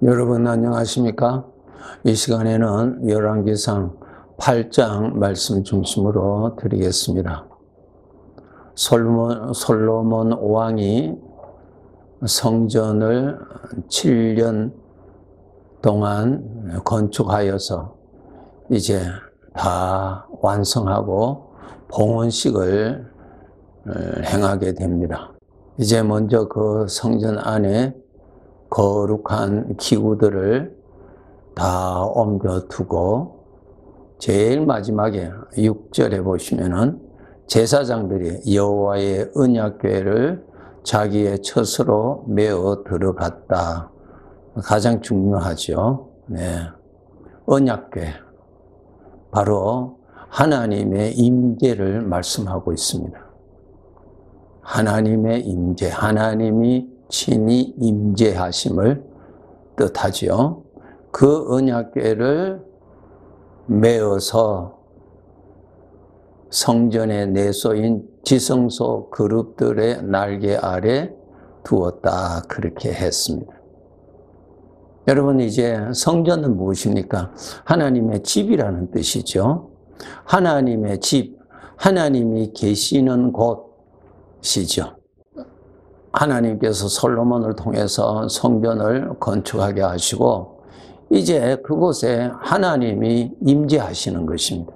여러분 안녕하십니까? 이 시간에는 열왕기상 8장 말씀 중심으로 드리겠습니다. 솔로몬 왕이 성전을 7년 동안 건축하여서 이제 다 완성하고 봉헌식을 행하게 됩니다. 이제 먼저 그 성전 안에 거룩한 기구들을 다 옮겨두고 제일 마지막에 6절에 보시면은 제사장들이 여호와의 언약궤를 자기의 처소로 메어 들어갔다. 가장 중요하죠. 네. 언약궤. 바로 하나님의 임재를 말씀하고 있습니다. 하나님의 임재, 하나님이 친히 임재하심을 뜻하죠. 그 언약궤를 메어서 성전에 내쏘인 지성소 그룹들의 날개 아래 두었다. 그렇게 했습니다. 여러분, 이제 성전은 무엇입니까? 하나님의 집이라는 뜻이죠. 하나님의 집, 하나님이 계시는 곳이죠. 하나님께서 솔로몬을 통해서 성전을 건축하게 하시고 이제 그곳에 하나님이 임재하시는 것입니다.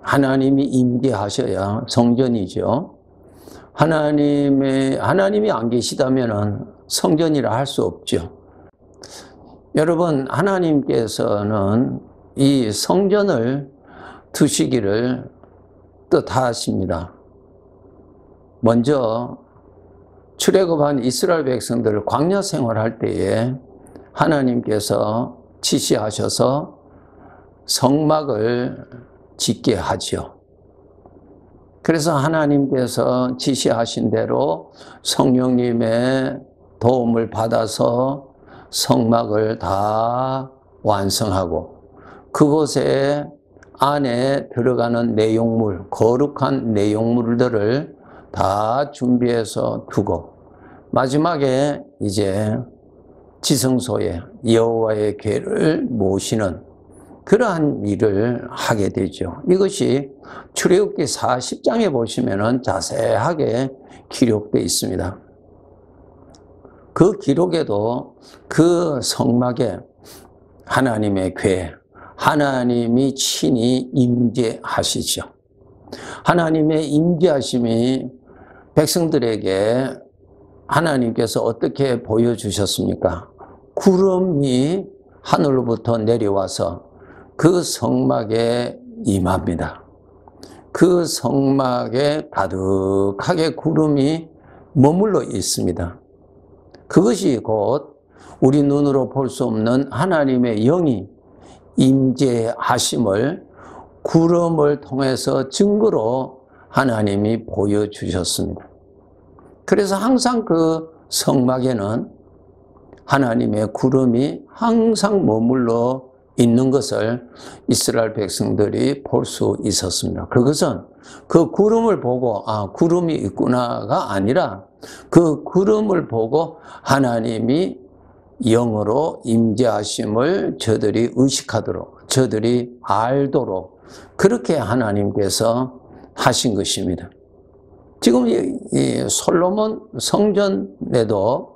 하나님이 임재하셔야 성전이죠. 하나님이 안 계시다면 성전이라 할 수 없죠. 여러분, 하나님께서는 이 성전을 두시기를 뜻하십니다. 먼저 출애굽한 이스라엘 백성들을 광야 생활할 때에 하나님께서 지시하셔서 성막을 짓게 하죠. 그래서 하나님께서 지시하신 대로 성령님의 도움을 받아서 성막을 다 완성하고 그곳에 안에 들어가는 내용물, 거룩한 내용물들을 다 준비해서 두고 마지막에 이제 지성소에 여호와의 궤를 모시는 그러한 일을 하게 되죠. 이것이 출애굽기 40장에 보시면은 자세하게 기록되어 있습니다. 그 기록에도 그 성막에 하나님의 궤, 하나님이 친히 임재하시죠. 하나님의 임재하심이 백성들에게 하나님께서 어떻게 보여주셨습니까? 구름이 하늘로부터 내려와서 그 성막에 임합니다. 그 성막에 가득하게 구름이 머물러 있습니다. 그것이 곧 우리 눈으로 볼 수 없는 하나님의 영이 임재하심을 구름을 통해서 증거로 하나님이 보여주셨습니다. 그래서 항상 그 성막에는 하나님의 구름이 항상 머물러 있는 것을 이스라엘 백성들이 볼 수 있었습니다. 그것은 그 구름을 보고 구름이 있구나가 아니라 그 구름을 보고 하나님이 영으로 임재하심을 저들이 의식하도록, 저들이 알도록 그렇게 하나님께서 하신 것입니다. 지금 이 솔로몬 성전에도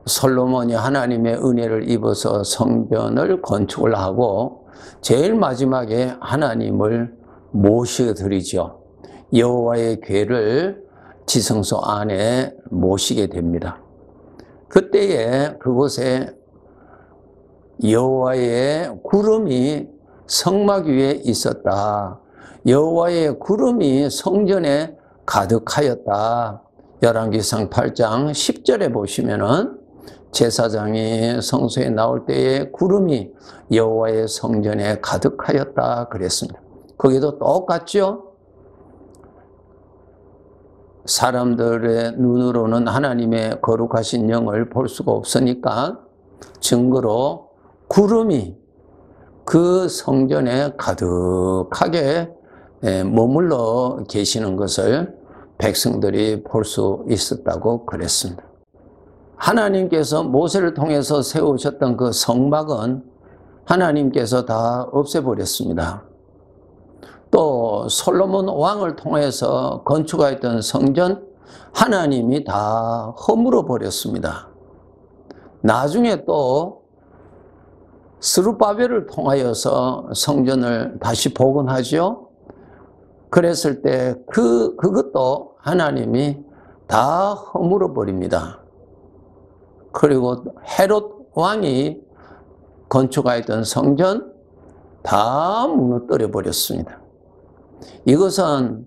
솔로몬이 하나님의 은혜를 입어서 성전을 건축을 하고 제일 마지막에 하나님을 모셔드리죠. 여호와의 궤를 지성소 안에 모시게 됩니다. 그때에 그곳에 여호와의 구름이 성막 위에 있었다. 여호와의 구름이 성전에 가득하였다. 열왕기상 8장 10절에 보시면은 제사장이 성소에 나올 때에 구름이 여호와의 성전에 가득하였다 그랬습니다. 거기도 똑같죠? 사람들의 눈으로는 하나님의 거룩하신 영을 볼 수가 없으니까 증거로 구름이 그 성전에 가득하게 머물러 계시는 것을 백성들이 볼 수 있었다고 그랬습니다. 하나님께서 모세를 통해서 세우셨던 그 성막은 하나님께서 다 없애버렸습니다. 또 솔로몬 왕을 통해서 건축하였던 성전 하나님이 다 허물어 버렸습니다. 나중에 또 스룹바벨을 통하여서 성전을 다시 복원하죠. 그랬을 때 그것도 하나님이 다 허물어 버립니다. 그리고 헤롯 왕이 건축하였던 성전 다 무너뜨려 버렸습니다. 이것은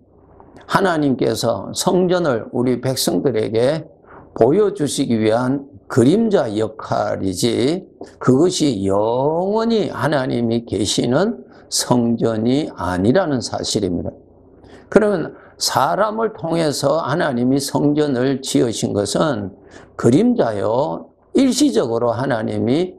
하나님께서 성전을 우리 백성들에게 보여주시기 위한 그림자 역할이지 그것이 영원히 하나님이 계시는 성전이 아니라는 사실입니다. 그러면 사람을 통해서 하나님이 성전을 지으신 것은 그림자요, 일시적으로 하나님이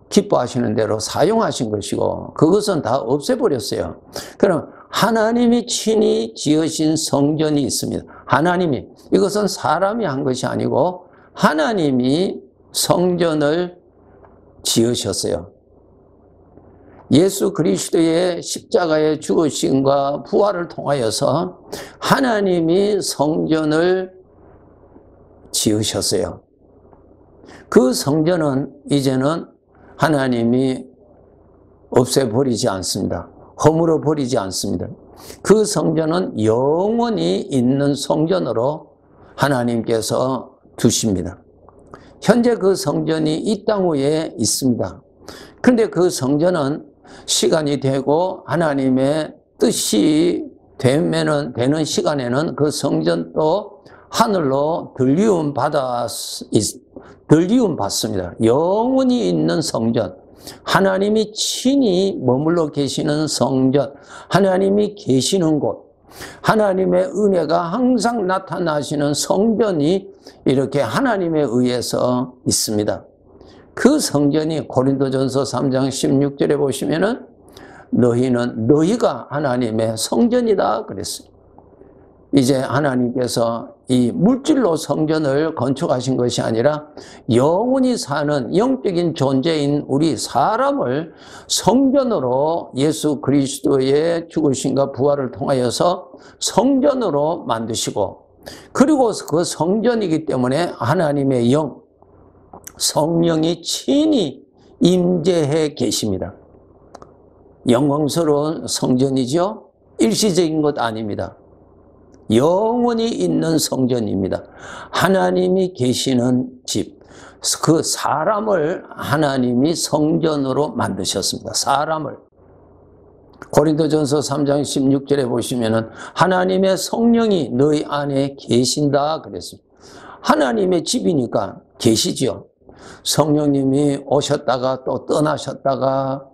기뻐하시는 대로 사용하신 것이고 그것은 다 없애버렸어요. 그럼 하나님이 친히 지으신 성전이 있습니다. 하나님이, 이것은 사람이 한 것이 아니고 하나님이 성전을 지으셨어요. 예수 그리스도의 십자가의 죽으심과 부활을 통하여서 하나님이 성전을 지으셨어요. 그 성전은 이제는 하나님이 없애버리지 않습니다. 허물어 버리지 않습니다. 그 성전은 영원히 있는 성전으로 하나님께서 두십니다. 현재 그 성전이 이 땅 위에 있습니다. 그런데 그 성전은 시간이 되고 하나님의 뜻이 되는 시간에는 그 성전도 하늘로 들리움 받습니다. 영원히 있는 성전, 하나님이 친히 머물러 계시는 성전, 하나님이 계시는 곳, 하나님의 은혜가 항상 나타나시는 성전이 이렇게 하나님에 의해서 있습니다. 그 성전이 고린도전서 3장 16절에 보시면은 너희가 하나님의 성전이다 그랬어요. 이제 하나님께서 이 물질로 성전을 건축하신 것이 아니라 영원히 사는 영적인 존재인 우리 사람을 성전으로 예수 그리스도의 죽으심과 부활을 통하여서 성전으로 만드시고, 그리고 그 성전이기 때문에 하나님의 영, 성령이 친히 임재해 계십니다. 영광스러운 성전이죠. 일시적인 것 아닙니다. 영원히 있는 성전입니다. 하나님이 계시는 집, 그 사람을 하나님이 성전으로 만드셨습니다. 사람을. 고린도전서 3장 16절에 보시면은 하나님의 성령이 너희 안에 계신다 그랬습니다. 하나님의 집이니까 계시죠. 성령님이 오셨다가 또 떠나셨다가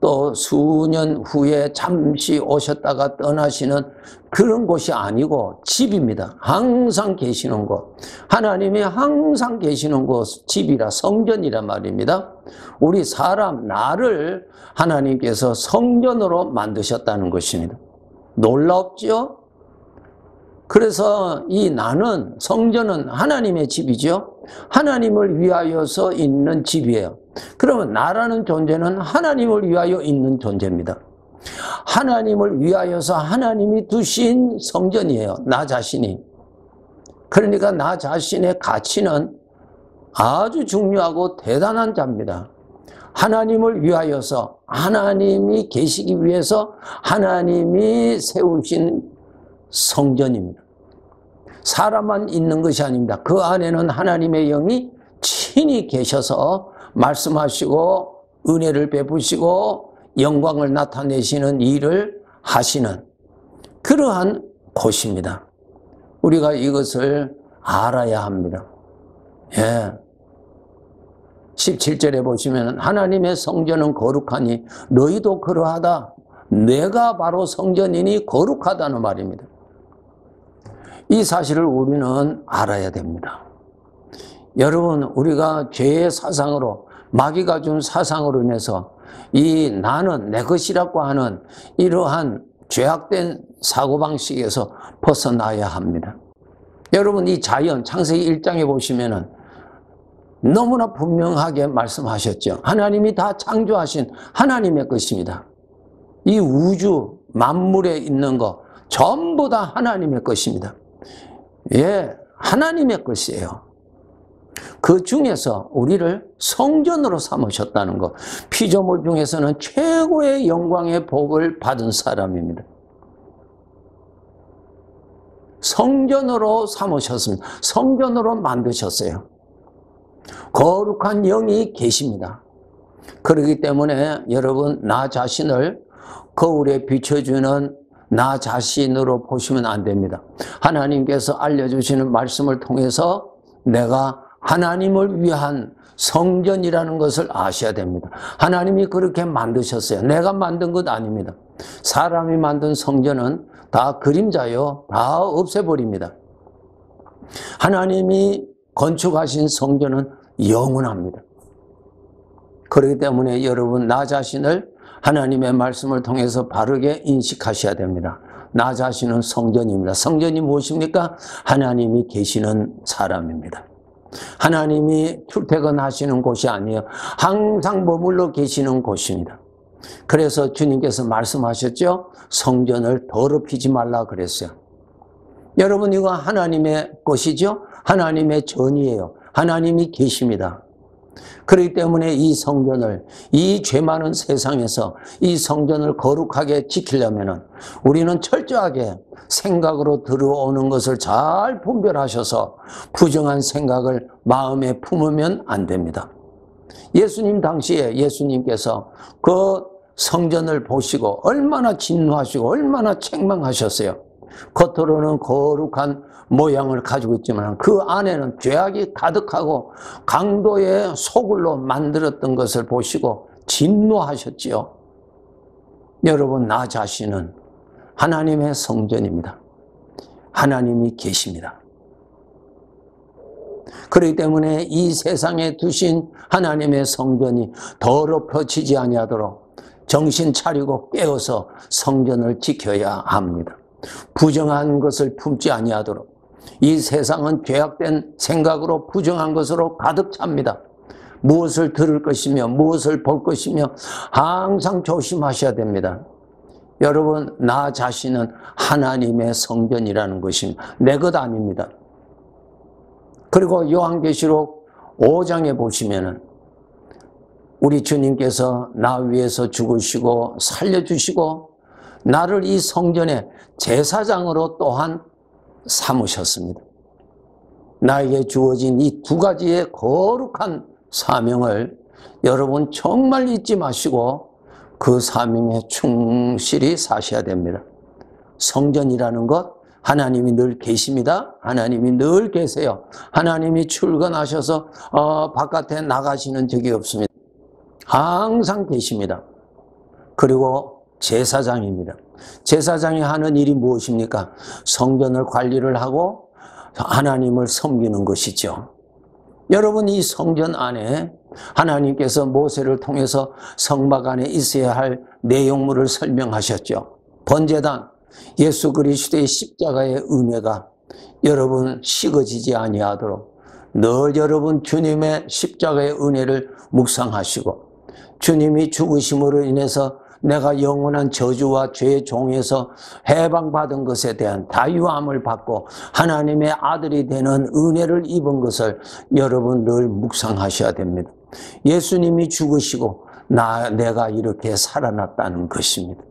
또 수년 후에 잠시 오셨다가 떠나시는 그런 곳이 아니고 집입니다. 항상 계시는 곳. 하나님이 항상 계시는 곳, 집이라 성전이란 말입니다. 우리 사람, 나를 하나님께서 성전으로 만드셨다는 것입니다. 놀랍죠? 그래서 이 나는, 성전은 하나님의 집이죠. 하나님을 위하여서 있는 집이에요. 그러면 나라는 존재는 하나님을 위하여 있는 존재입니다. 하나님을 위하여서 하나님이 두신 성전이에요. 나 자신이. 그러니까 나 자신의 가치는 아주 중요하고 대단한 자입니다. 하나님을 위하여서, 하나님이 계시기 위해서 하나님이 세우신 성전입니다. 사람만 있는 것이 아닙니다. 그 안에는 하나님의 영이 친히 계셔서 말씀하시고 은혜를 베푸시고 영광을 나타내시는 일을 하시는 그러한 곳입니다. 우리가 이것을 알아야 합니다. 예. 17절에 보시면 하나님의 성전은 거룩하니 너희도 그러하다. 내가 바로 성전이니 거룩하다는 말입니다. 이 사실을 우리는 알아야 됩니다. 여러분, 우리가 죄의 사상으로, 마귀가 준 사상으로 인해서 이 나는 내 것이라고 하는 이러한 죄악된 사고방식에서 벗어나야 합니다. 여러분, 이 자연, 창세기 1장에 보시면은 너무나 분명하게 말씀하셨죠. 하나님이 다 창조하신 하나님의 것입니다. 이 우주 만물에 있는 거 전부 다 하나님의 것입니다. 예, 하나님의 것이에요. 그 중에서 우리를 성전으로 삼으셨다는 것. 피조물 중에서는 최고의 영광의 복을 받은 사람입니다. 성전으로 삼으셨습니다. 성전으로 만드셨어요. 거룩한 영이 계십니다. 그렇기 때문에 여러분, 나 자신을 거울에 비춰주는 나 자신으로 보시면 안 됩니다. 하나님께서 알려주시는 말씀을 통해서 내가 하나님을 위한 성전이라는 것을 아셔야 됩니다. 하나님이 그렇게 만드셨어요. 내가 만든 것 아닙니다. 사람이 만든 성전은 다 그림자요, 다 없애버립니다. 하나님이 건축하신 성전은 영원합니다. 그렇기 때문에 여러분, 나 자신을 하나님의 말씀을 통해서 바르게 인식하셔야 됩니다. 나 자신은 성전입니다. 성전이 무엇입니까? 하나님이 계시는 사람입니다. 하나님이 출퇴근하시는 곳이 아니에요. 항상 머물러 계시는 곳입니다. 그래서 주님께서 말씀하셨죠. 성전을 더럽히지 말라 그랬어요. 여러분, 이거 하나님의 것이죠. 하나님의 전이에요. 하나님이 계십니다. 그렇기 때문에 이 성전을, 이 죄 많은 세상에서 이 성전을 거룩하게 지키려면 우리는 철저하게 생각으로 들어오는 것을 잘 분별하셔서 부정한 생각을 마음에 품으면 안 됩니다. 예수님 당시에 예수님께서 그 성전을 보시고 얼마나 진노하시고 얼마나 책망하셨어요. 겉으로는 거룩한 모양을 가지고 있지만 그 안에는 죄악이 가득하고 강도의 소굴로 만들었던 것을 보시고 진노하셨지요. 여러분, 나 자신은 하나님의 성전입니다. 하나님이 계십니다. 그렇기 때문에 이 세상에 두신 하나님의 성전이 더럽혀지지 아니하도록 정신 차리고 깨어서 성전을 지켜야 합니다. 부정한 것을 품지 아니하도록. 이 세상은 죄악된 생각으로 부정한 것으로 가득 찹니다. 무엇을 들을 것이며 무엇을 볼 것이며 항상 조심하셔야 됩니다. 여러분, 나 자신은 하나님의 성전이라는 것입니다. 내 것 아닙니다. 그리고 요한계시록 5장에 보시면은 우리 주님께서 나 위해서 죽으시고 살려주시고 나를 이 성전의 제사장으로 또한 삼으셨습니다. 나에게 주어진 이 두 가지의 거룩한 사명을 여러분 정말 잊지 마시고 그 사명에 충실히 사셔야 됩니다. 성전이라는 것, 하나님이 늘 계십니다. 하나님이 늘 계세요. 하나님이 출근하셔서 바깥에 나가시는 적이 없습니다. 항상 계십니다. 그리고 제사장입니다. 제사장이 하는 일이 무엇입니까? 성전을 관리를 하고 하나님을 섬기는 것이죠. 여러분, 이 성전 안에 하나님께서 모세를 통해서 성막 안에 있어야 할 내용물을 설명하셨죠. 번제단, 예수 그리스도의 십자가의 은혜가 여러분 식어지지 아니하도록 늘 여러분 주님의 십자가의 은혜를 묵상하시고 주님이 죽으심으로 인해서 내가 영원한 저주와 죄의 종에서 해방받은 것에 대한 자유함을 받고 하나님의 아들이 되는 은혜를 입은 것을 여러분 늘 묵상하셔야 됩니다. 예수님이 죽으시고 내가 이렇게 살아났다는 것입니다.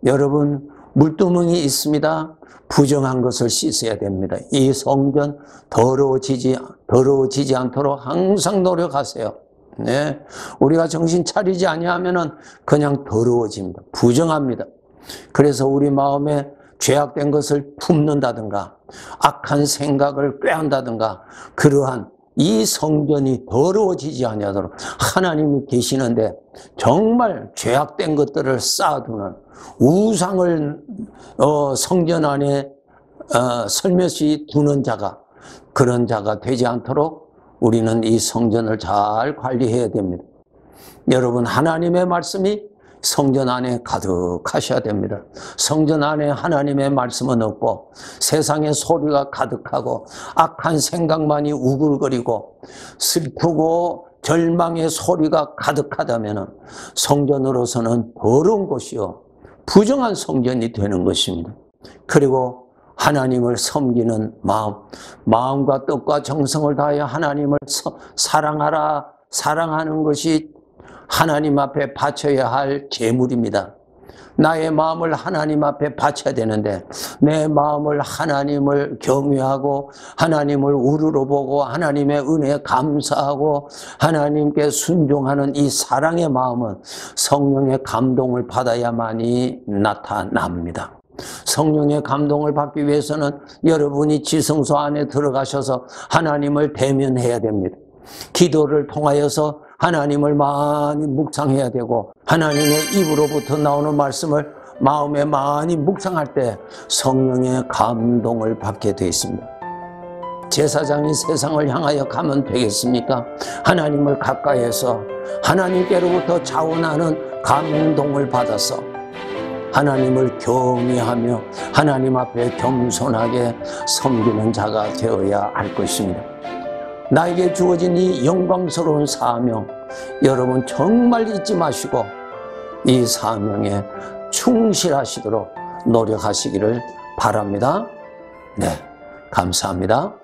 여러분, 물두멍이 있습니다. 부정한 것을 씻어야 됩니다. 이 성전 더러워지지 않도록 항상 노력하세요. 네, 우리가 정신 차리지 아니하면은 그냥 더러워집니다. 부정합니다. 그래서 우리 마음에 죄악된 것을 품는다든가 악한 생각을 꾀한다든가 그러한 이 성전이 더러워지지 아니하도록 하나님이 계시는데 정말 죄악된 것들을 쌓아두는 우상을 성전 안에 설며시 두는 자가 그런 자가 되지 않도록 우리는 이 성전을 잘 관리해야 됩니다. 여러분, 하나님의 말씀이 성전 안에 가득하셔야 됩니다. 성전 안에 하나님의 말씀은 없고 세상의 소리가 가득하고 악한 생각만이 우글거리고 슬프고 절망의 소리가 가득하다면 성전으로서는 더러운 곳이요 부정한 성전이 되는 것입니다. 그리고 하나님을 섬기는 마음과 뜻과 정성을 다하여 하나님을 사랑하는 것이 하나님 앞에 바쳐야 할 제물입니다. 나의 마음을 하나님 앞에 바쳐야 되는데 내 마음을 하나님을 경외하고 하나님을 우러러보고 하나님의 은혜에 감사하고 하나님께 순종하는 이 사랑의 마음은 성령의 감동을 받아야만이 나타납니다. 성령의 감동을 받기 위해서는 여러분이 지성소 안에 들어가셔서 하나님을 대면해야 됩니다. 기도를 통하여서 하나님을 많이 묵상해야 되고 하나님의 입으로부터 나오는 말씀을 마음에 많이 묵상할 때 성령의 감동을 받게 되어 있습니다. 제사장이 세상을 향하여 가면 되겠습니까? 하나님을 가까이에서 하나님께로부터 자원하는 감동을 받아서 하나님을 경외하며 하나님 앞에 겸손하게 섬기는 자가 되어야 할 것입니다. 나에게 주어진 이 영광스러운 사명, 여러분 정말 잊지 마시고 이 사명에 충실하시도록 노력하시기를 바랍니다. 네, 감사합니다.